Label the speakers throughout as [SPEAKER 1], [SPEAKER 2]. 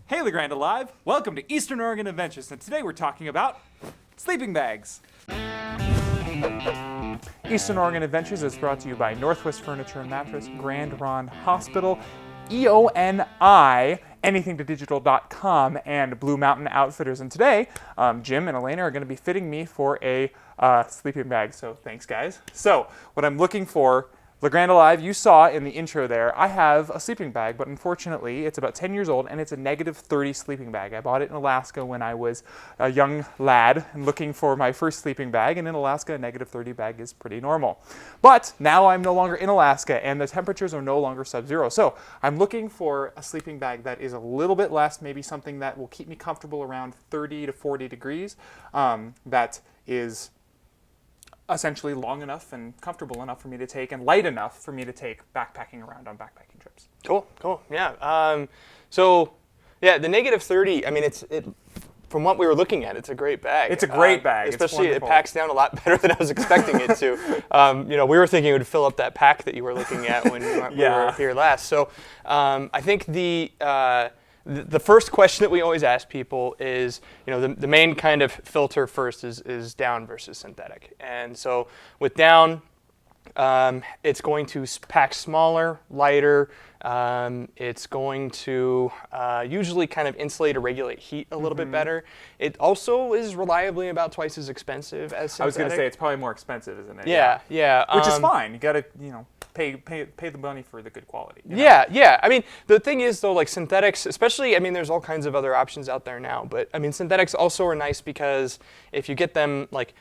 [SPEAKER 1] Hey LeGrand Alive! Welcome to Eastern Oregon Adventures, and today we're talking about sleeping bags. Eastern Oregon Adventures is brought to you by Northwest Furniture and Mattress, Grand Ronde Hospital, EONI, anythingtodigital.com, and Blue Mountain Outfitters. And today, Jim and Elana are going to be fitting me for a sleeping bag, so thanks guys. So, what I'm looking for, LeGrand Alive, you saw in the intro there, I have a sleeping bag, but unfortunately it's about 10 years old and it's a -30 sleeping bag. I bought it in Alaska when I was a young lad and looking for my first sleeping bag, and in Alaska a -30 bag is pretty normal. But now I'm no longer in Alaska and the temperatures are no longer sub-zero. So I'm looking for a sleeping bag that is a little bit less, maybe something that will keep me comfortable around 30 to 40 degrees, that is essentially long enough and comfortable enough for me to take and light enough for me to take backpacking around on backpacking trips.
[SPEAKER 2] Cool. Yeah. The -30. I mean, from what we were looking at, it's a great bag.
[SPEAKER 1] It's a great bag.
[SPEAKER 2] Especially it packs down a lot better than I was expecting it to. We were thinking it would fill up that pack that you were looking at when we were here last. So I think the first question that we always ask people is, the main kind of filter first is down versus synthetic. And so with down, it's going to pack smaller, lighter. It's going to usually kind of insulate or regulate heat a little bit better. It also is reliably about twice as expensive as synthetic.
[SPEAKER 1] I was going to say it's probably more expensive, isn't it?
[SPEAKER 2] Yeah.
[SPEAKER 1] Which is fine. You got to, pay the money for the good quality.
[SPEAKER 2] Yeah. I mean, the thing is though, like synthetics, especially, I mean, there's all kinds of other options out there now, but I mean, synthetics also are nice because if you get them, like,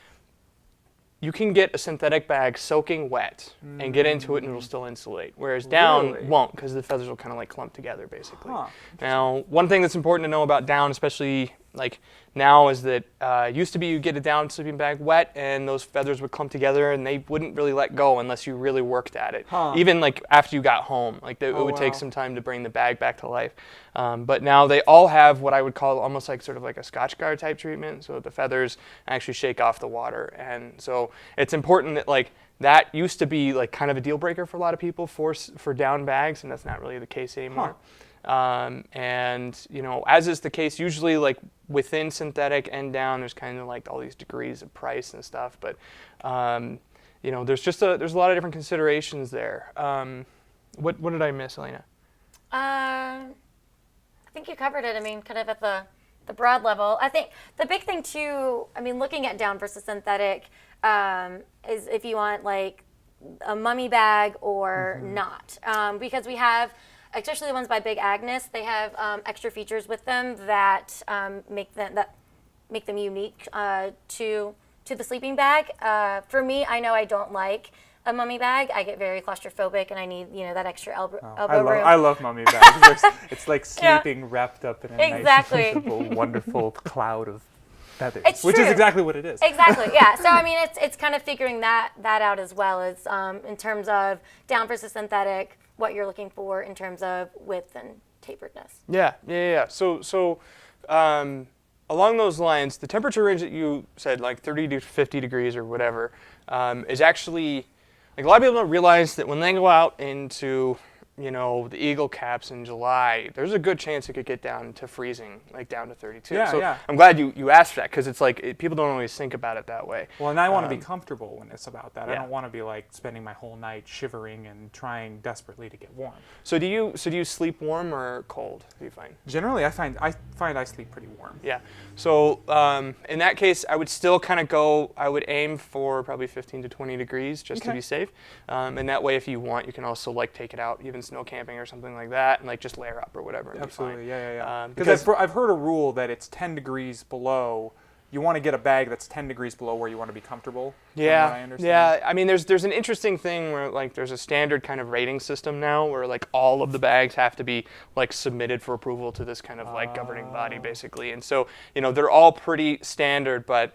[SPEAKER 2] you can get a synthetic bag soaking wet and get into it and it'll still insulate, whereas down won't, because the feathers will kind of like clump together basically. Now, one thing that's important to know about down, especially like now, is that used to be you get a down sleeping bag wet and those feathers would clump together and they wouldn't really let go unless you really worked at it. Even like after you got home, like it would take some time to bring the bag back to life. But now they all have what I would call almost like sort of like a Scotch guard type treatment, so that the feathers actually shake off the water. And so it's important that like that used to be like kind of a deal breaker for a lot of people for down bags, and that's not really the case anymore. And as is the case usually like within synthetic and down, there's kind of like all these degrees of price and stuff, but there's a lot of different considerations there. What did I miss, Elana?
[SPEAKER 3] I think you covered it. I mean, kind of at the broad level. I think the big thing too, I mean, looking at down versus synthetic, is if you want like a mummy bag or not, because we have, especially the ones by Big Agnes, they have extra features with them that make them unique to the sleeping bag. For me, I know I don't like a mummy bag. I get very claustrophobic, and I need that extra elbow room.
[SPEAKER 1] I love mummy bags. It's like sleeping wrapped up in a nice, comfortable, wonderful cloud of feathers, which is exactly what it is.
[SPEAKER 3] Exactly, yeah. So I mean, it's kind of figuring that out as well as in terms of down versus synthetic, what you're looking for in terms of width and taperedness.
[SPEAKER 2] Yeah. So along those lines, the temperature range that you said, like 30 to 50 degrees or whatever, is actually, like, a lot of people don't realize that when they go out into the Eagle Caps in July, there's a good chance it could get down to freezing, like down to 32.
[SPEAKER 1] Yeah.
[SPEAKER 2] I'm glad you asked that, because it's like people don't always think about it that way.
[SPEAKER 1] Well, and I want to be comfortable when it's about that.
[SPEAKER 2] Yeah.
[SPEAKER 1] I don't want to be like spending my whole night shivering and trying desperately to get warm.
[SPEAKER 2] So do you sleep warm or cold? Do you find?
[SPEAKER 1] Generally, I find I sleep pretty warm.
[SPEAKER 2] Yeah. So in that case, I would still kind of I would aim for probably 15 to 20 degrees just to be safe. And that way, if you want, you can also like take it out, even snow camping or something like that, and like just layer up or whatever.
[SPEAKER 1] Absolutely, yeah. Because I've heard a rule that it's 10 degrees below. You want to get a bag that's 10 degrees below where you want to be comfortable.
[SPEAKER 2] Yeah,
[SPEAKER 1] from what I understand.
[SPEAKER 2] yeah. I mean, there's an interesting thing where like there's a standard kind of rating system now where like all of the bags have to be like submitted for approval to this kind of like governing body basically, and so they're all pretty standard, but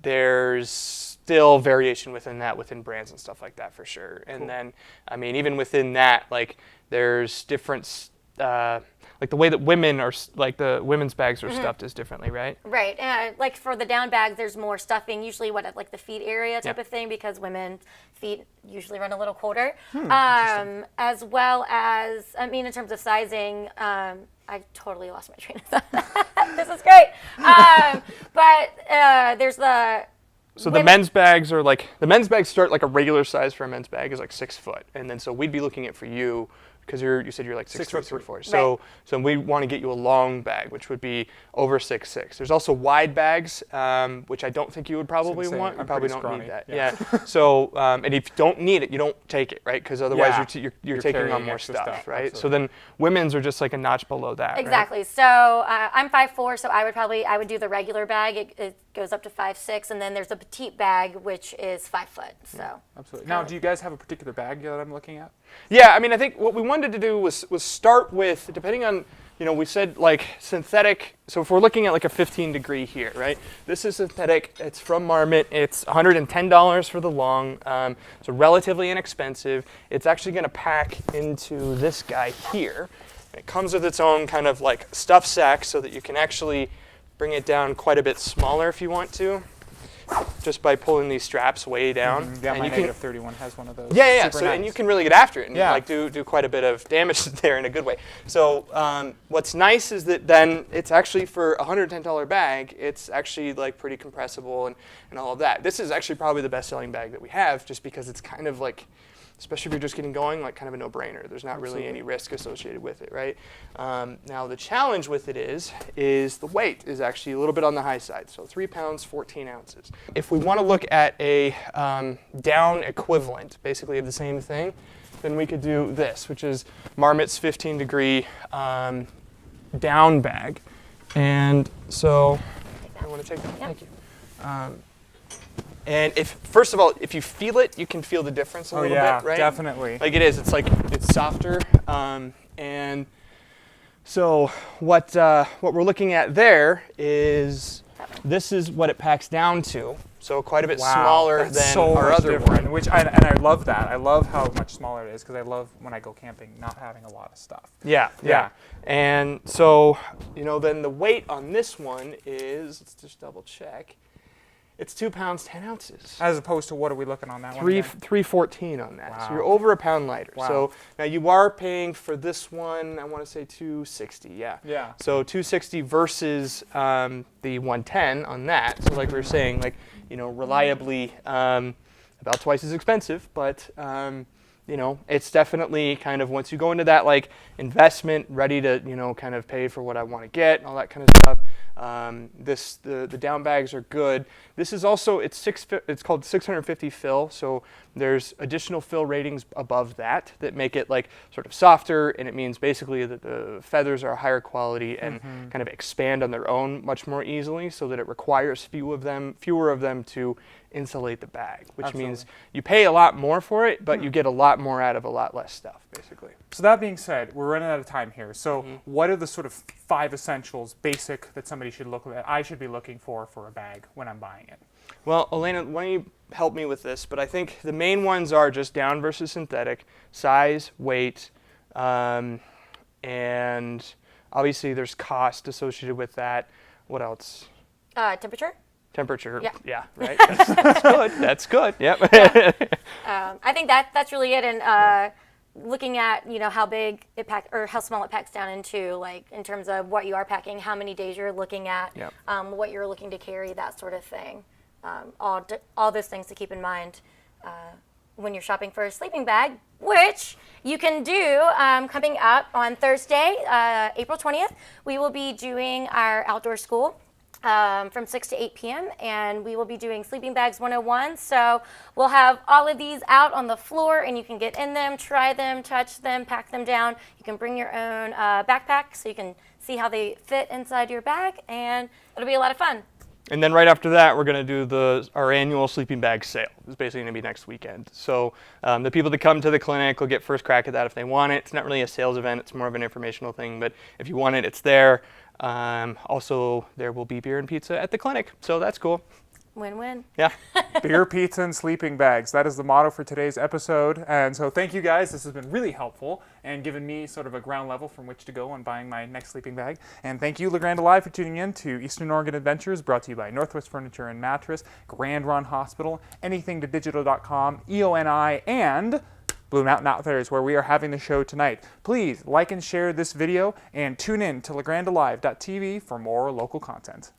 [SPEAKER 2] there's still variation within brands and stuff like that for sure. And then I mean, even within that, like there's different like the way that women are, like the women's bags are stuffed is differently, right?
[SPEAKER 3] Right. Like for the down bags, there's more stuffing, usually at like the feet area type of thing, because women's feet usually run a little colder. As well as, I mean, in terms of sizing, I totally lost my train of thought. This is great. But there's the...
[SPEAKER 2] So the men's bags are like, the men's bags start like a regular size for a men's bag is like 6 foot. And then so we'd be looking at for you, because you said you're like 6'3". So we want to get you a long bag, which would be over 6'6". There's also wide bags, which I don't think you would probably want. You probably don't need that. Yeah. So and if you don't need it, you don't take it, right? Because otherwise you're taking on more stuff, right?
[SPEAKER 1] Absolutely.
[SPEAKER 2] So then women's are just like a notch below that.
[SPEAKER 3] Exactly.
[SPEAKER 2] Right?
[SPEAKER 3] So I'm 5'4", so I would do the regular bag. It goes up to 5'6", and then there's a petite bag, which is 5 foot. So
[SPEAKER 1] absolutely. Now, do you guys have a particular bag that I'm looking at?
[SPEAKER 2] Yeah, I mean, I think what we wanted to do was start with, depending on, we said like synthetic. So if we're looking at like a 15-degree here, right? This is synthetic. It's from Marmot. It's $110 for the long. So relatively inexpensive. It's actually going to pack into this guy here. It comes with its own kind of like stuff sack, so that you can actually bring it down quite a bit smaller if you want to, just by pulling these straps way down.
[SPEAKER 1] Yeah,
[SPEAKER 2] and
[SPEAKER 1] my
[SPEAKER 2] you
[SPEAKER 1] negative 31 has one of those.
[SPEAKER 2] Yeah.
[SPEAKER 1] Super
[SPEAKER 2] So
[SPEAKER 1] nice.
[SPEAKER 2] and you can really get after it and
[SPEAKER 1] Yeah.
[SPEAKER 2] like do quite a bit of damage there in a good way. So what's nice is that then it's actually for a $110 bag, it's actually like pretty compressible and all of that. This is actually probably the best-selling bag that we have, just because it's kind of like, especially if you're just getting going, like kind of a no-brainer. There's not really any risk associated with it, right? Now the challenge with it is the weight is actually a little bit on the high side. So 3 pounds, 14 ounces. If we want to look at a down equivalent, basically of the same thing, then we could do this, which is Marmot's 15-degree down bag. And so, I want to take that.
[SPEAKER 3] Yeah.
[SPEAKER 2] Thank you. And first of all, if you feel it, you can feel the difference a little bit, right?
[SPEAKER 1] Definitely.
[SPEAKER 2] Like it is. It's like it's softer. And so what we're looking at there is this is what it packs down to. So quite a bit smaller
[SPEAKER 1] that's
[SPEAKER 2] than
[SPEAKER 1] so
[SPEAKER 2] our
[SPEAKER 1] much
[SPEAKER 2] other
[SPEAKER 1] different,
[SPEAKER 2] one.
[SPEAKER 1] Which I love that. I love how much smaller it is, because I love when I go camping not having a lot of stuff.
[SPEAKER 2] Yeah. And so then the weight on this one is, let's just double check. It's 2 pounds, 10 ounces.
[SPEAKER 1] As opposed to, what are we looking on that one?
[SPEAKER 2] 314 on that.
[SPEAKER 1] Wow.
[SPEAKER 2] So you're over a pound lighter.
[SPEAKER 1] Wow.
[SPEAKER 2] So now you are paying for this one, I want to say 260, yeah.
[SPEAKER 1] Yeah.
[SPEAKER 2] So 260 versus the 110 on that. So like we were saying, like, reliably about twice as expensive, but it's definitely kind of, once you go into that like investment, ready to, kind of pay for what I want to get and all that kind of stuff. The down bags are good. This is also, it's called 650 fill, so there's additional fill ratings above that make it like sort of softer, and it means basically that the feathers are higher quality and kind of expand on their own much more easily, so that it requires fewer of them to insulate the bag, which means you pay a lot more for it, but you get a lot more out of a lot less stuff, basically.
[SPEAKER 1] So that being said, we're running out of time here. So what are the sort of 5 essentials, basic, that somebody should look at, I should be looking for a bag when I'm buying it?
[SPEAKER 2] Well, Elana, why don't you help me with this? But I think the main ones are just down versus synthetic, size, weight, and obviously there's cost associated with that. What else?
[SPEAKER 3] temperature.
[SPEAKER 2] Temperature.
[SPEAKER 3] Yeah.
[SPEAKER 2] Right. That's good. That's good. Yep.
[SPEAKER 3] I think that's really it. And looking at how big it packs or how small it packs down into, like in terms of what you are packing, how many days you're looking at, what you're looking to carry, that sort of thing. All those things to keep in mind when you're shopping for a sleeping bag, which you can do coming up on Thursday, April 20th. We will be doing our outdoor school. From 6 to 8 p.m. and we will be doing Sleeping Bags 101. So we'll have all of these out on the floor and you can get in them, try them, touch them, pack them down. You can bring your own backpack so you can see how they fit inside your bag, and it'll be a lot of fun.
[SPEAKER 2] And then right after that, we're going to do our annual sleeping bag sale. It's basically going to be next weekend. So the people that come to the clinic will get first crack at that if they want it. It's not really a sales event. It's more of an informational thing. But if you want it, it's there. Also, there will be beer and pizza at the clinic. So that's cool.
[SPEAKER 3] Win-win.
[SPEAKER 2] Yeah.
[SPEAKER 1] Beer, pizza, and sleeping bags. That is the motto for today's episode. And so thank you guys. This has been really helpful and given me sort of a ground level from which to go on buying my next sleeping bag. And thank you, LeGrand Alive, for tuning in to Eastern Oregon Adventures, brought to you by Northwest Furniture and Mattress, Grand Ron Hospital, anythingtodigital.com, EONI, and Blue Mountain Outfitters, where we are having the show tonight. Please like and share this video and tune in to legrandalive.tv for more local content.